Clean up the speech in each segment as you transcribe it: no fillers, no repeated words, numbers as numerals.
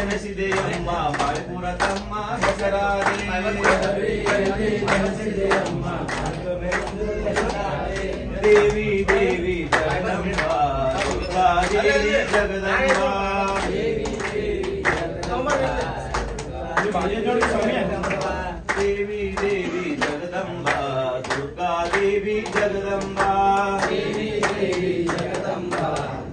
ಜನಸಿದೆಯಮ್ಮ ಮಾಯಪುರ ತಮ್ಮ ಹೆಸರಾದೆ ದೇವಿ ದೇವಿ ಜಗದಂಬ ದುರ್ಗಾ ದೇವಿ ಜಗದಂಬ ದೇವಿ ದೇವಿ ಜಗದಂಬ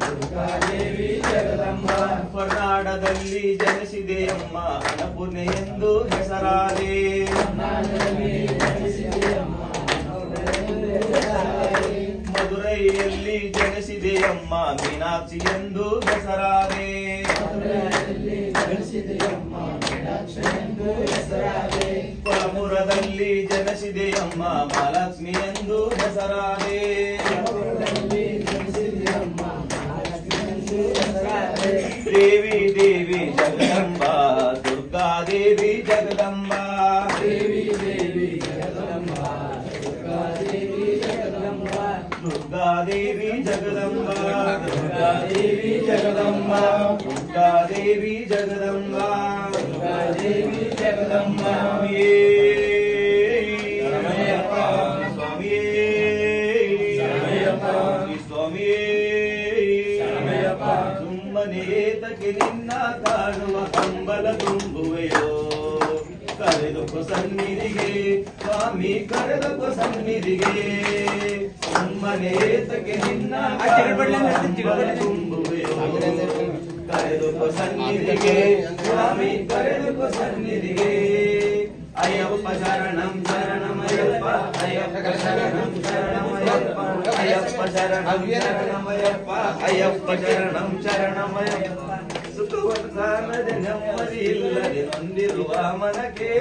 ದುರ್ಗಾ ದೇವಿ ಜಗದಂಬ ಕರ್ನಾಟಕದಲ್ಲಿ ಜನಿಸಿದೆಯಮ್ಮ ಅನ್ನಪೂರ್ಣೆ ಎಂದು ಹೆಸರಾದೆ ಮಧುರೈಯಲ್ಲಿ ಜನಿಸಿದೆಯಮ್ಮ ಮೀನಾಕ್ಷಿ ಎಂದು ಹೆಸರಾದೆ ಕೊಳಪುರದಲ್ಲಿ ಜನಿಸಿದೆಯಮ್ಮ ಮಹಾಲಕ್ಷ್ಮಿ ಎಂದು ಹೆಸರಾದೆ ದೇವಿ ದೇವಿ ಜಗದಂಬ ದುರ್ಗಾ ದೇವಿ ಜಗದಂಬ ದುರ್ಗಾ ದೇವಿ ಜಗದಂಬ ದುರ್ಗಾ ದೇವಿ ಜಗದಂಬ ದುರ್ಗಾ ದೇವಿ ಜಗದಂಬ ದುರ್ಗಾ ದೇವಿ ಜಗದಂಬ ಸುಮ್ಮನೇತಕ್ಕೆ ನಿನ್ನ ಕಾಣುವ ಕಂಬಲ ತುಂಬುವೆಯೋ ಕರೆದೊಬ್ಬ ಸನ್ನಿಧಿಗೆ ಸ್ವಾಮಿ ಕರೆದೊಬ್ಬ ಸನ್ನಿಧಿಗೆ ಸುಮ್ಮನೇತಕ್ಕೆ ನಿನ್ನ ಕಂಬಲ ತುಂಬುವೆಯೋ ಕರೆದೊಬ್ಬ ಸನ್ನಿಧಿಗೆ ಸ್ವಾಮಿ ಕರೆದೊಬ್ಬ ಸನ್ನಿಧಿಗೆ ಅಯ್ಯಪ್ಪ ಶರಣಂ ಶರಣಮಯ್ಯಪ್ಪ ಅಯ್ಯಪ್ಪ ಶರಣಂ ಶರಣಮಯ್ಯಪ್ಪ ಅಯ್ಯಪ್ಪ ಶರಣಂ ಶರಣಮಯ್ಯಪ್ಪ ಅಯ್ಯಪ್ಪ ಶರಣಂ ಶರಣಮಯ್ಯಪ್ಪ ಸುಖವರ್ಧಾನದ ನೆಮ್ಮದಿ ಇಲ್ಲದೆ ನೊಂದಿರುವ ಮನಕ್ಕೆ